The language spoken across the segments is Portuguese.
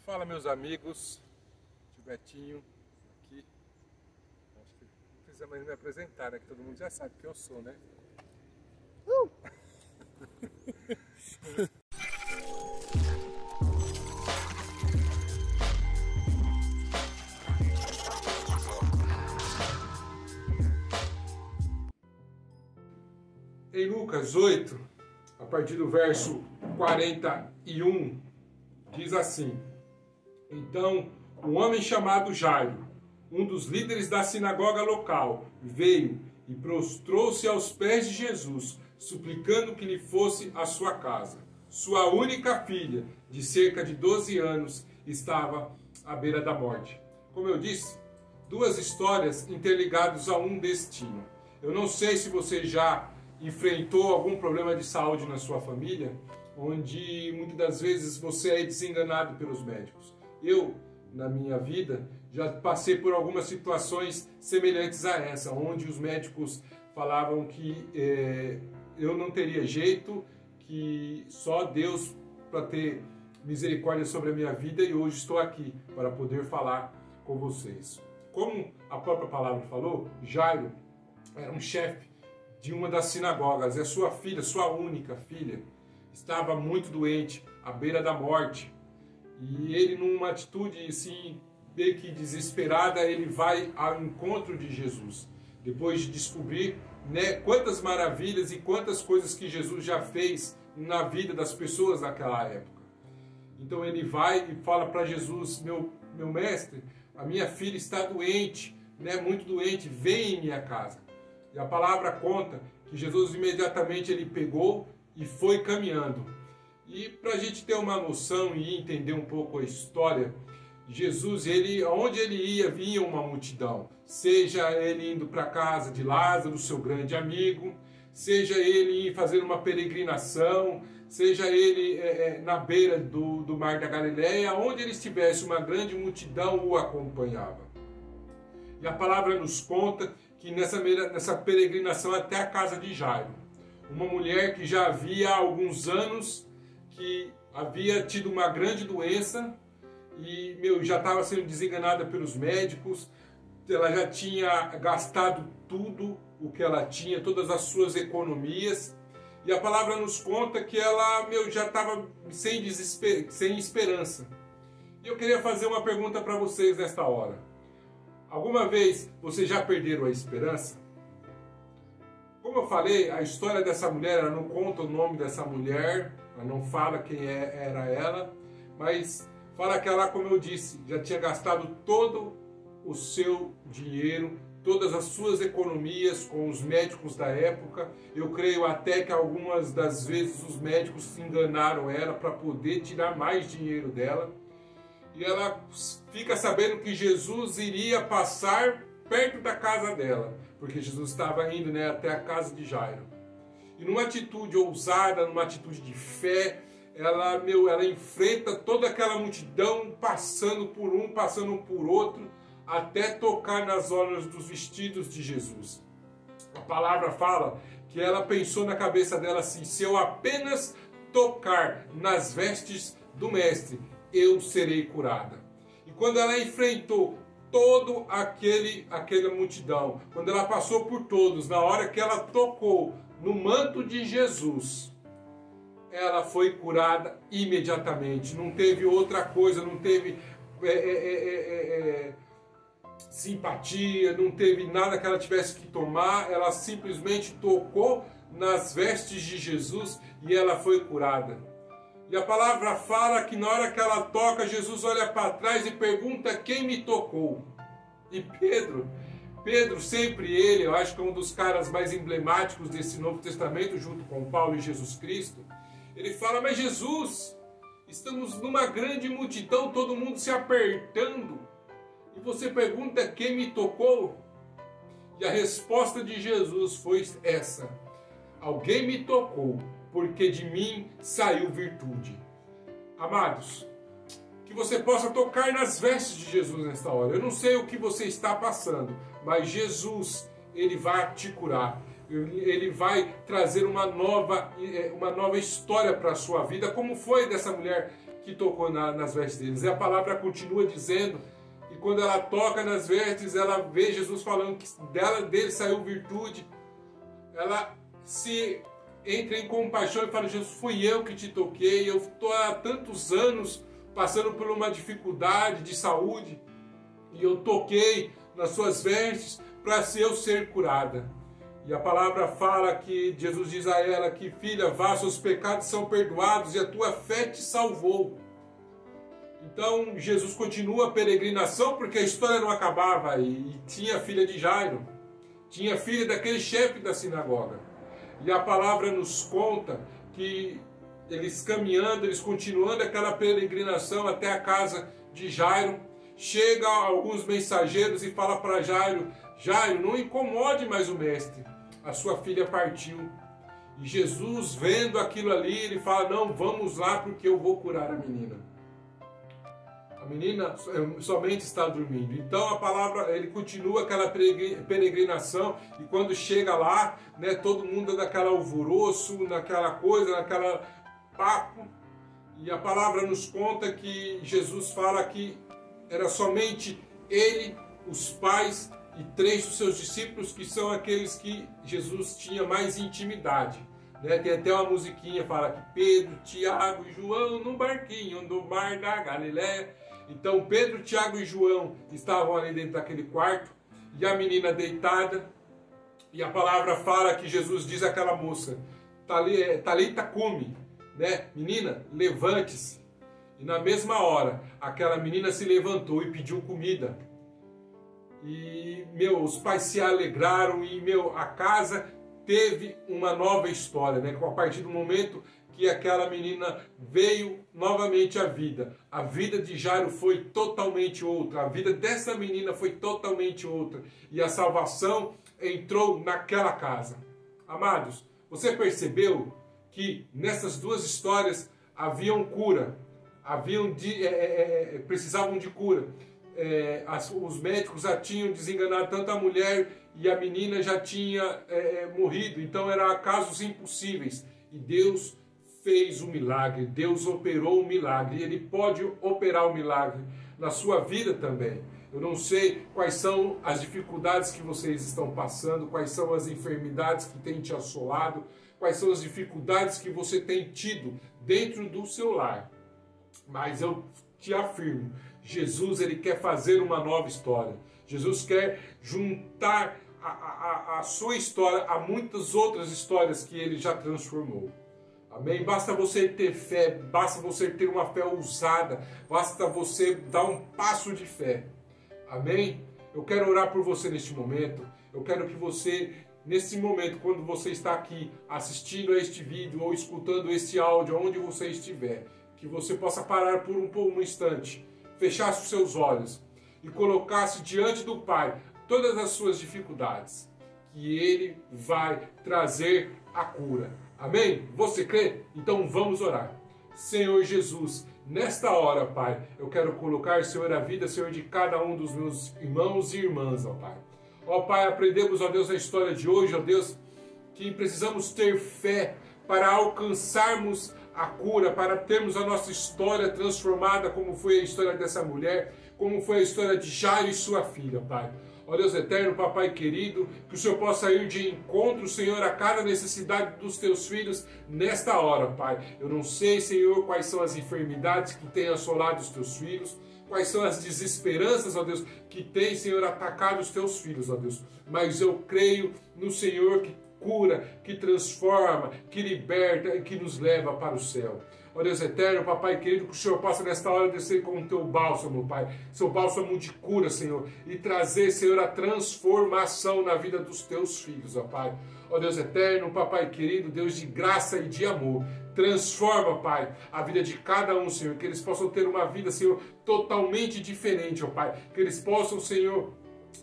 Fala, meus amigos, tio Betinho aqui. Acho que não precisa mais me apresentar, né? Que todo mundo já sabe quem eu sou, né? Em Lucas 8, a partir do verso 41, diz assim: Então, um homem chamado Jairo, um dos líderes da sinagoga local, veio e prostrou-se aos pés de Jesus, suplicando que lhe fosse à sua casa. Sua única filha, de cerca de 12 anos, estava à beira da morte. Como eu disse, duas histórias interligadas a um destino. Eu não sei se você já enfrentou algum problema de saúde na sua família, onde muitas das vezes você é desenganado pelos médicos. Eu, na minha vida, já passei por algumas situações semelhantes a essa, onde os médicos falavam que eu não teria jeito, que só Deus para ter misericórdia sobre a minha vida, e hoje estou aqui para poder falar com vocês. Como a própria palavra falou, Jairo era um chefe de uma das sinagogas, e a sua filha, sua única filha, estava muito doente, à beira da morte. E ele, numa atitude assim, meio que desesperada, ele vai ao encontro de Jesus. Depois de descobrir, né, quantas maravilhas e quantas coisas que Jesus já fez na vida das pessoas naquela época. Então ele vai e fala para Jesus: meu mestre, a minha filha está doente, né, muito doente, vem em minha casa. E a palavra conta que Jesus imediatamente ele pegou e foi caminhando. E para a gente ter uma noção e entender um pouco a história, Jesus, onde ele ia, vinha uma multidão. Seja ele indo para a casa de Lázaro, seu grande amigo, seja ele fazendo uma peregrinação, seja ele na beira do mar da Galileia, onde ele estivesse, uma grande multidão o acompanhava. E a palavra nos conta que nessa peregrinação até a casa de Jairo, uma mulher que já havia alguns anos que havia tido uma grande doença e já estava sendo desenganada pelos médicos, ela já tinha gastado tudo o que ela tinha, todas as suas economias, e a palavra nos conta que ela já estava sem esperança. E eu queria fazer uma pergunta para vocês nesta hora. Alguma vez vocês já perderam a esperança? Como eu falei, a história dessa mulher, ela não conta o nome dessa mulher, ela não fala quem era ela, mas fala que ela, como eu disse, já tinha gastado todo o seu dinheiro, todas as suas economias com os médicos da época. Eu creio até que algumas das vezes os médicos enganaram ela para poder tirar mais dinheiro dela. E ela fica sabendo que Jesus iria passar perto da casa dela, porque Jesus estava indo, né, até a casa de Jairo. E numa atitude ousada, numa atitude de fé, ela enfrenta toda aquela multidão, passando por um, passando por outro, até tocar nas orlas dos vestidos de Jesus. A palavra fala que ela pensou na cabeça dela assim: se eu apenas tocar nas vestes do Mestre, eu serei curada. E quando ela enfrentou toda aquela multidão, quando ela passou por todos, na hora que ela tocou no manto de Jesus, ela foi curada imediatamente. Não teve outra coisa, não teve simpatia, não teve nada que ela tivesse que tomar. Ela simplesmente tocou nas vestes de Jesus e ela foi curada. E a palavra fala que na hora que ela toca, Jesus olha para trás e pergunta: quem me tocou? E Pedro, sempre ele, eu acho que é um dos caras mais emblemáticos desse Novo Testamento, junto com Paulo e Jesus Cristo, ele fala: mas Jesus, estamos numa grande multidão, todo mundo se apertando, e você pergunta quem me tocou? E a resposta de Jesus foi essa: alguém me tocou, porque de mim saiu virtude. Amados, que você possa tocar nas vestes de Jesus nesta hora. Eu não sei o que você está passando, mas Jesus, ele vai te curar. Ele vai trazer uma nova história para a sua vida, como foi dessa mulher que tocou nas vestes deles. E a palavra continua dizendo que quando ela toca nas vestes, ela vê Jesus falando que dele saiu virtude. Ela se entra em compaixão e fala: Jesus, fui eu que te toquei, eu estou há tantos anos passando por uma dificuldade de saúde, e eu toquei nas suas vestes para eu ser curada. E a palavra fala que Jesus diz a ela que: filha, vá, seus pecados são perdoados e a tua fé te salvou. Então Jesus continua a peregrinação, porque a história não acabava, e tinha a filha de Jairo, tinha a filha daquele chefe da sinagoga. E a palavra nos conta que eles caminhando, eles continuando aquela peregrinação até a casa de Jairo, chega alguns mensageiros e fala para Jairo: Jairo, não incomode mais o mestre, a sua filha partiu. E Jesus, vendo aquilo ali, ele fala: não, vamos lá porque eu vou curar a menina. A menina somente está dormindo. Então a palavra, ele continua aquela peregrinação, e quando chega lá, né, todo mundo naquela alvoroço, naquela coisa, naquela papo. E a palavra nos conta que Jesus fala que era somente ele, os pais e 3 dos seus discípulos, que são aqueles que Jesus tinha mais intimidade. Né? Tem até uma musiquinha, fala que Pedro, Tiago e João no barquinho no mar da Galileia. Então Pedro, Tiago e João estavam ali dentro daquele quarto, e a menina deitada. E a palavra fala que Jesus diz àquela moça: Talita cumi, né? Menina, levante-se. E na mesma hora, aquela menina se levantou e pediu comida. E, os pais se alegraram, e, a casa teve uma nova história, né? A partir do momento que aquela menina veio novamente à vida. A vida de Jairo foi totalmente outra. A vida dessa menina foi totalmente outra. E a salvação entrou naquela casa. Amados, você percebeu que nessas duas histórias haviam cura? Precisavam de cura. Os médicos já tinham desenganado tanto a mulher, e a menina já tinha morrido. Então eram casos impossíveis. E Deus fez o milagre, Deus operou o milagre, e Ele pode operar o milagre na sua vida também. Eu não sei quais são as dificuldades que vocês estão passando, quais são as enfermidades que têm te assolado, quais são as dificuldades que você tem tido dentro do seu lar. Mas eu te afirmo, Jesus, ele quer fazer uma nova história. Jesus quer juntar a sua história a muitas outras histórias que ele já transformou. Amém? Basta você ter fé, basta você ter uma fé ousada, basta você dar um passo de fé. Amém? Eu quero orar por você neste momento. Eu quero que você, nesse momento, quando você está aqui assistindo a este vídeo ou escutando este áudio, onde você estiver, que você possa parar por um instante, fechasse os seus olhos e colocasse diante do Pai todas as suas dificuldades, que Ele vai trazer a cura. Amém? Você crê? Então vamos orar. Senhor Jesus, nesta hora, Pai, eu quero colocar, Senhor, a vida, Senhor, de cada um dos meus irmãos e irmãs, ó Pai. Ó Pai, aprendemos, ó Deus, na história de hoje, ó Deus, que precisamos ter fé para alcançarmos a cura, para termos a nossa história transformada, como foi a história dessa mulher, como foi a história de Jairo e sua filha, Pai. Ó Deus eterno, Papai querido, que o Senhor possa ir de encontro, Senhor, a cada necessidade dos teus filhos nesta hora, Pai. Eu não sei, Senhor, quais são as enfermidades que têm assolado os teus filhos, quais são as desesperanças, ó Deus, que tem, Senhor, atacado os teus filhos, ó Deus. Mas eu creio no Senhor que cura, que transforma, que liberta e que nos leva para o céu. Ó Deus eterno, Papai querido, que o Senhor possa nesta hora descer com o teu bálsamo, Pai, seu bálsamo de cura, Senhor, e trazer, Senhor, a transformação na vida dos teus filhos, ó Pai. Ó Deus eterno, Papai querido, Deus de graça e de amor, transforma, Pai, a vida de cada um, Senhor, que eles possam ter uma vida, Senhor, totalmente diferente, ó Pai, que eles possam, Senhor,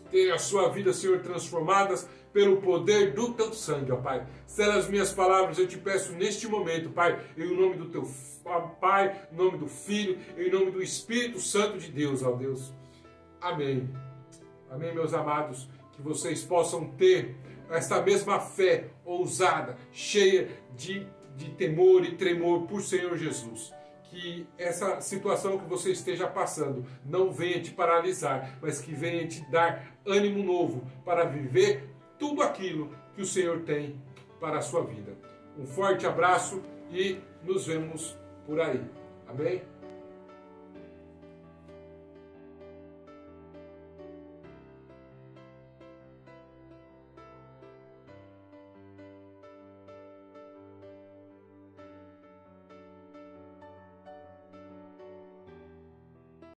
ter a sua vida, Senhor, transformadas pelo poder do teu sangue, ó Pai. Sela as minhas palavras, eu te peço neste momento, Pai, em nome do teu Pai, em nome do Filho, em nome do Espírito Santo de Deus, ó Deus. Amém. Amém, meus amados, que vocês possam ter esta mesma fé ousada, cheia de temor e tremor por Senhor Jesus. que essa situação que você esteja passando não venha te paralisar, mas que venha te dar ânimo novo para viver tudo aquilo que o Senhor tem para a sua vida. Um forte abraço e nos vemos por aí. Amém?